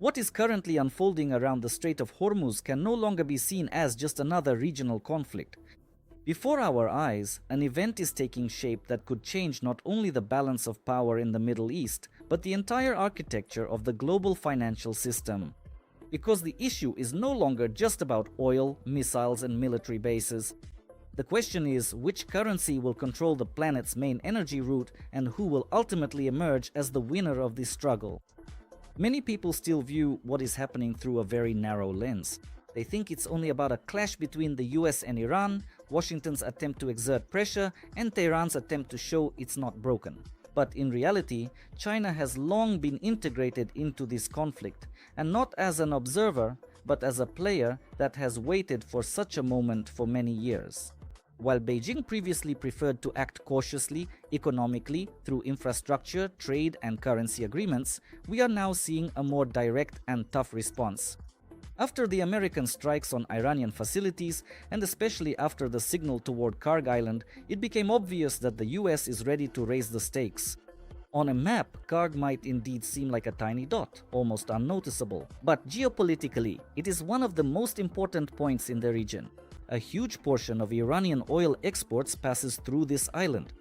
What is currently unfolding around the Strait of Hormuz can no longer be seen as just another regional conflict. Before our eyes, an event is taking shape that could change not only the balance of power in the Middle East, but the entire architecture of the global financial system. Because the issue is no longer just about oil, missiles, and military bases. The question is which currency will control the planet's main energy route and who will ultimately emerge as the winner of this struggle. Many people still view what is happening through a very narrow lens. They think it's only about a clash between the US and Iran, Washington's attempt to exert pressure, and Tehran's attempt to show it's not broken. But in reality, China has long been integrated into this conflict, and not as an observer, but as a player that has waited for such a moment for many years. While Beijing previously preferred to act cautiously, economically, through infrastructure, trade, and currency agreements, we are now seeing a more direct and tough response. After the American strikes on Iranian facilities, and especially after the signal toward Karg Island, it became obvious that the US is ready to raise the stakes. On a map, Karg might indeed seem like a tiny dot, almost unnoticeable. But geopolitically, it is one of the most important points in the region. A huge portion of Iranian oil exports passes through this island.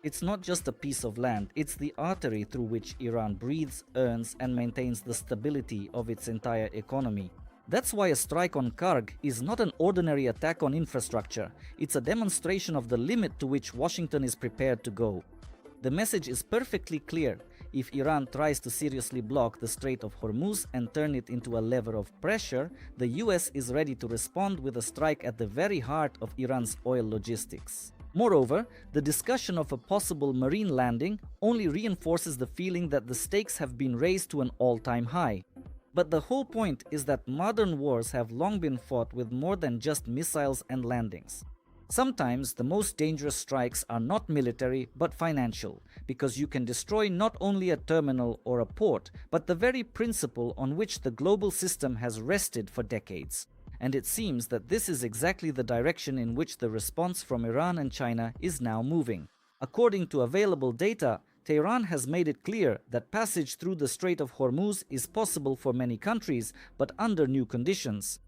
It's not just a piece of land, it's the artery through which Iran breathes, earns, and maintains the stability of its entire economy. That's why a strike on Karg is not an ordinary attack on infrastructure. It's a demonstration of the limit to which Washington is prepared to go. The message is perfectly clear. If Iran tries to seriously block the Strait of Hormuz and turn it into a lever of pressure, the US is ready to respond with a strike at the very heart of Iran's oil logistics. Moreover, the discussion of a possible marine landing only reinforces the feeling that the stakes have been raised to an all-time high. But the whole point is that modern wars have long been fought with more than just missiles and landings. Sometimes the most dangerous strikes are not military but financial, because you can destroy not only a terminal or a port, but the very principle on which the global system has rested for decades. And it seems that this is exactly the direction in which the response from Iran and China is now moving. According to available data, Tehran has made it clear that passage through the Strait of Hormuz is possible for many countries, but under new conditions.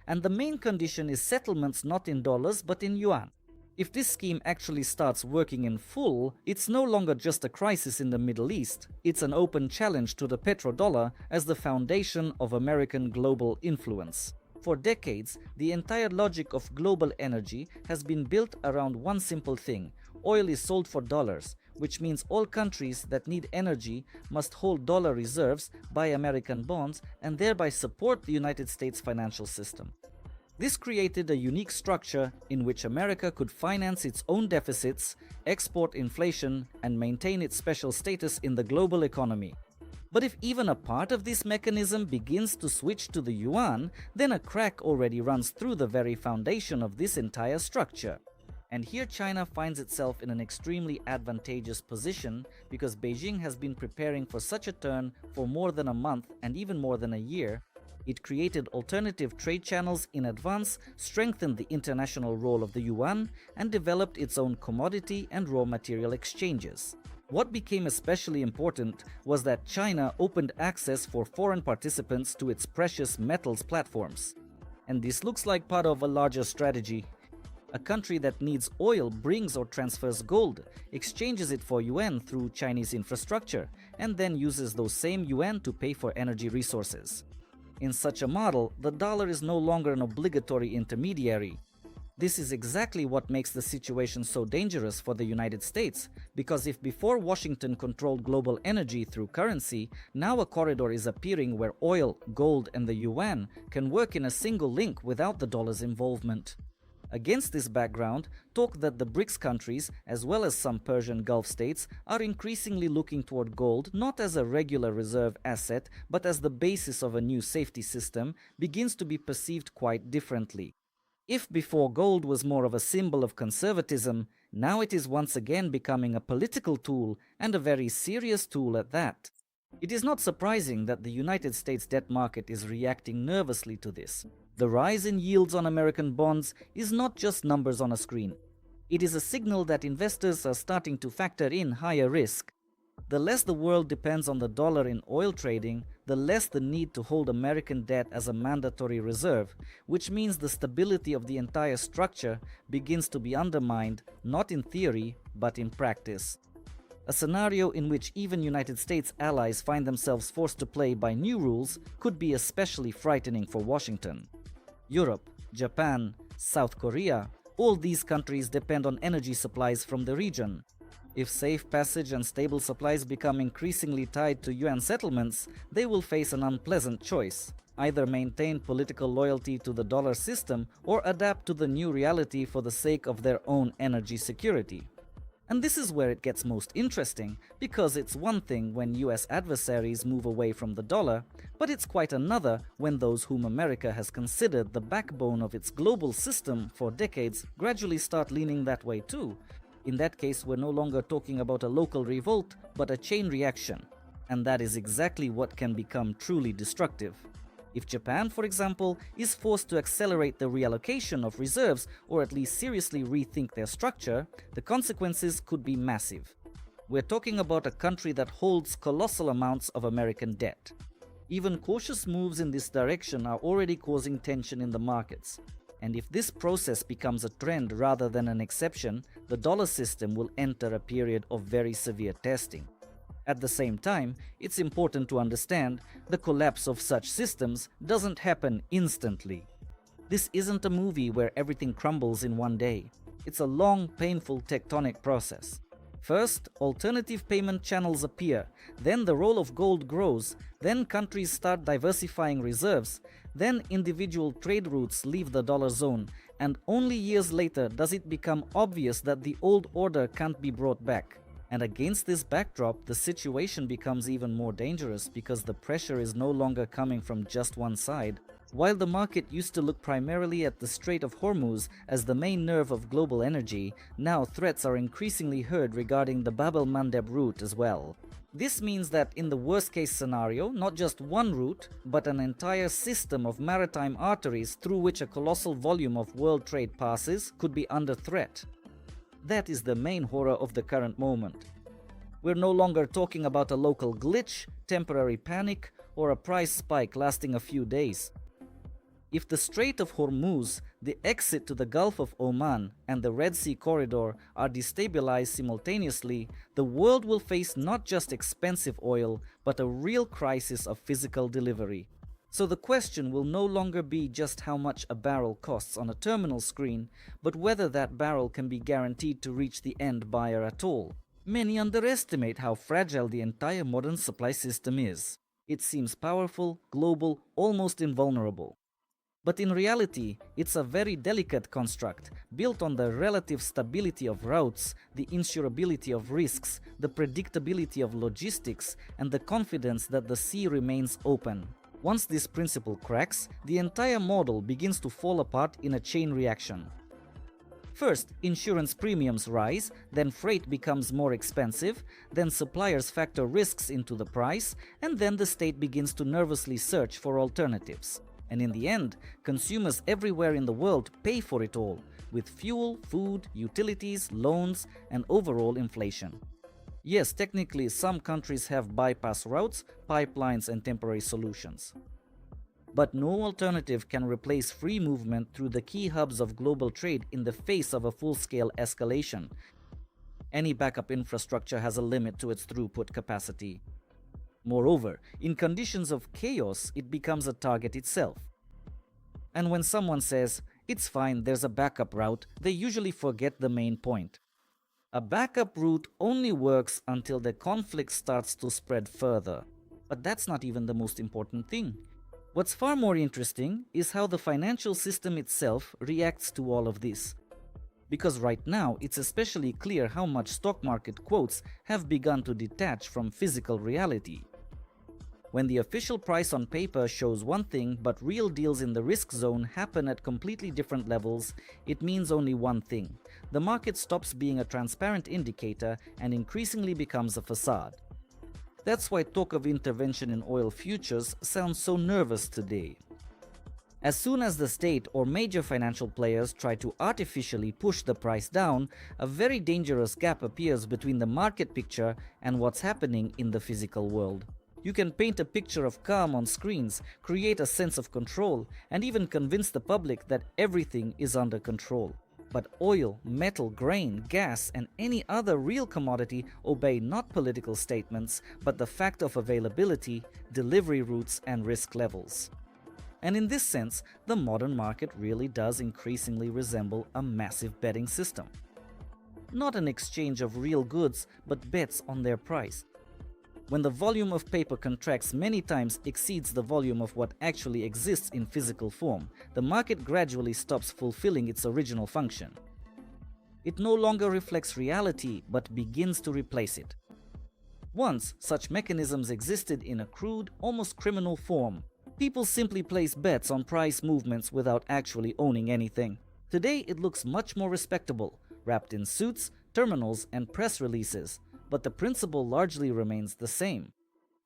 And the main condition is settlements not in dollars but in yuan. If this scheme actually starts working in full, it's no longer just a crisis in the Middle East, it's an open challenge to the petrodollar as the foundation of American global influence. For decades, the entire logic of global energy has been built around one simple thing: oil is sold for dollars, which means all countries that need energy must hold dollar reserves, buy American bonds, and thereby support the United States financial system. This created a unique structure in which America could finance its own deficits, export inflation, and maintain its special status in the global economy. But if even a part of this mechanism begins to switch to the yuan, then a crack already runs through the very foundation of this entire structure. And here China finds itself in an extremely advantageous position because Beijing has been preparing for such a turn for more than a month and even more than a year. It created alternative trade channels in advance, strengthened the international role of the yuan, and developed its own commodity and raw material exchanges. What became especially important was that China opened access for foreign participants to its precious metals platforms. And this looks like part of a larger strategy. A country that needs oil brings or transfers gold, exchanges it for yuan through Chinese infrastructure, and then uses those same yuan to pay for energy resources. In such a model, the dollar is no longer an obligatory intermediary. This is exactly what makes the situation so dangerous for the United States, because if before Washington controlled global energy through currency, now a corridor is appearing where oil, gold, and the yuan can work in a single link without the dollar's involvement. Against this background, talk that the BRICS countries, as well as some Persian Gulf states, are increasingly looking toward gold not as a regular reserve asset, but as the basis of a new safety system, begins to be perceived quite differently. If before gold was more of a symbol of conservatism, now it is once again becoming a political tool, and a very serious tool at that. It is not surprising that the United States debt market is reacting nervously to this. The rise in yields on American bonds is not just numbers on a screen. It is a signal that investors are starting to factor in higher risk. The less the world depends on the dollar in oil trading, the less the need to hold American debt as a mandatory reserve, which means the stability of the entire structure begins to be undermined, not in theory, but in practice. A scenario in which even United States allies find themselves forced to play by new rules could be especially frightening for Washington. Europe, Japan, South Korea, all these countries depend on energy supplies from the region. If safe passage and stable supplies become increasingly tied to Yuan settlements, they will face an unpleasant choice: either maintain political loyalty to the dollar system or adapt to the new reality for the sake of their own energy security. And this is where it gets most interesting, because it's one thing when US adversaries move away from the dollar, but it's quite another when those whom America has considered the backbone of its global system for decades gradually start leaning that way too. In that case, we're no longer talking about a local revolt, but a chain reaction. And that is exactly what can become truly destructive. If Japan, for example, is forced to accelerate the reallocation of reserves or at least seriously rethink their structure, the consequences could be massive. We're talking about a country that holds colossal amounts of American debt. Even cautious moves in this direction are already causing tension in the markets. And if this process becomes a trend rather than an exception, the dollar system will enter a period of very severe testing. At the same time, it's important to understand the collapse of such systems doesn't happen instantly. This isn't a movie where everything crumbles in one day. It's a long, painful tectonic process. First, alternative payment channels appear, then the role of gold grows, then countries start diversifying reserves, then individual trade routes leave the dollar zone, and only years later does it become obvious that the old order can't be brought back. And against this backdrop, the situation becomes even more dangerous because the pressure is no longer coming from just one side. While the market used to look primarily at the Strait of Hormuz as the main nerve of global energy, now threats are increasingly heard regarding the Bab el-Mandeb route as well. This means that in the worst-case scenario, not just one route, but an entire system of maritime arteries through which a colossal volume of world trade passes could be under threat. That is the main horror of the current moment. We're no longer talking about a local glitch, temporary panic, or a price spike lasting a few days. If the Strait of Hormuz, the exit to the Gulf of Oman, and the Red Sea corridor are destabilized simultaneously, the world will face not just expensive oil, but a real crisis of physical delivery. So the question will no longer be just how much a barrel costs on a terminal screen, but whether that barrel can be guaranteed to reach the end buyer at all. Many underestimate how fragile the entire modern supply system is. It seems powerful, global, almost invulnerable. But in reality, it's a very delicate construct, built on the relative stability of routes, the insurability of risks, the predictability of logistics, and the confidence that the sea remains open. Once this principle cracks, the entire model begins to fall apart in a chain reaction. First, insurance premiums rise, then freight becomes more expensive, then suppliers factor risks into the price, and then the state begins to nervously search for alternatives. And in the end, consumers everywhere in the world pay for it all, with fuel, food, utilities, loans, and overall inflation. Yes, technically some countries have bypass routes, pipelines, and temporary solutions. But no alternative can replace free movement through the key hubs of global trade in the face of a full-scale escalation. Any backup infrastructure has a limit to its throughput capacity. Moreover, in conditions of chaos, it becomes a target itself. And when someone says, "It's fine, there's a backup route," they usually forget the main point. A backup route only works until the conflict starts to spread further. But that's not even the most important thing. What's far more interesting is how the financial system itself reacts to all of this. Because right now, it's especially clear how much stock market quotes have begun to detach from physical reality. When the official price on paper shows one thing, but real deals in the risk zone happen at completely different levels, it means only one thing. The market stops being a transparent indicator and increasingly becomes a facade. That's why talk of intervention in oil futures sounds so nervous today. As soon as the state or major financial players try to artificially push the price down, a very dangerous gap appears between the market picture and what's happening in the physical world. You can paint a picture of calm on screens, create a sense of control, and even convince the public that everything is under control. But oil, metal, grain, gas, and any other real commodity obey not political statements, but the fact of availability, delivery routes, and risk levels. And in this sense, the modern market really does increasingly resemble a massive betting system. Not an exchange of real goods, but bets on their price. When the volume of paper contracts many times exceeds the volume of what actually exists in physical form, the market gradually stops fulfilling its original function. It no longer reflects reality, but begins to replace it. Once, such mechanisms existed in a crude, almost criminal form. People simply place bets on price movements without actually owning anything. Today it looks much more respectable, wrapped in suits, terminals, and press releases, but the principle largely remains the same.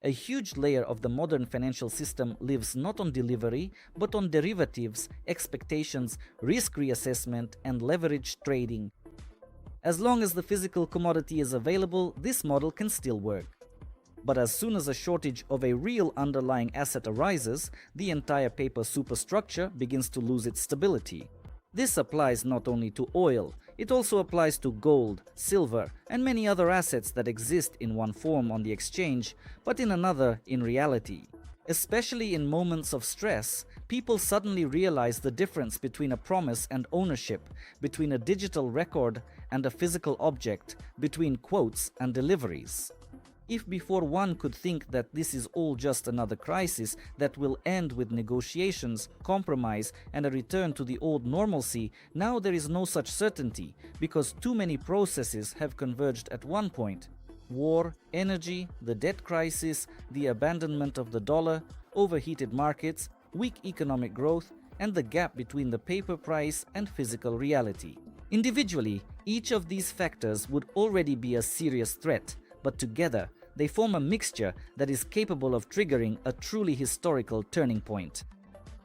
A huge layer of the modern financial system lives not on delivery, but on derivatives, expectations, risk reassessment, and leveraged trading. As long as the physical commodity is available, this model can still work. But as soon as a shortage of a real underlying asset arises, the entire paper superstructure begins to lose its stability. This applies not only to oil, it also applies to gold, silver, and many other assets that exist in one form on the exchange, but in another in reality. Especially in moments of stress, people suddenly realize the difference between a promise and ownership, between a digital record and a physical object, between quotes and deliveries. If before one could think that this is all just another crisis that will end with negotiations, compromise, and a return to the old normalcy, now there is no such certainty, because too many processes have converged at one point. War, energy, the debt crisis, the abandonment of the dollar, overheated markets, weak economic growth, and the gap between the paper price and physical reality. Individually, each of these factors would already be a serious threat, but together, they form a mixture that is capable of triggering a truly historical turning point.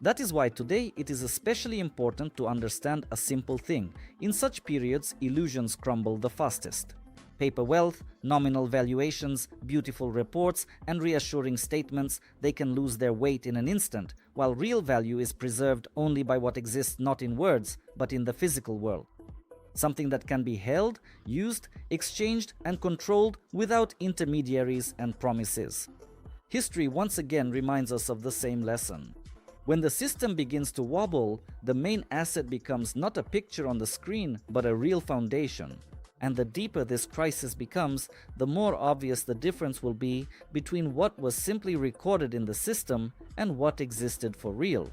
That is why today it is especially important to understand a simple thing. In such periods, illusions crumble the fastest. Paper wealth, nominal valuations, beautiful reports, and reassuring statements, they can lose their weight in an instant, while real value is preserved only by what exists not in words, but in the physical world. Something that can be held, used, exchanged, and controlled without intermediaries and promises. History once again reminds us of the same lesson. When the system begins to wobble, the main asset becomes not a picture on the screen, but a real foundation. And the deeper this crisis becomes, the more obvious the difference will be between what was simply recorded in the system and what existed for real.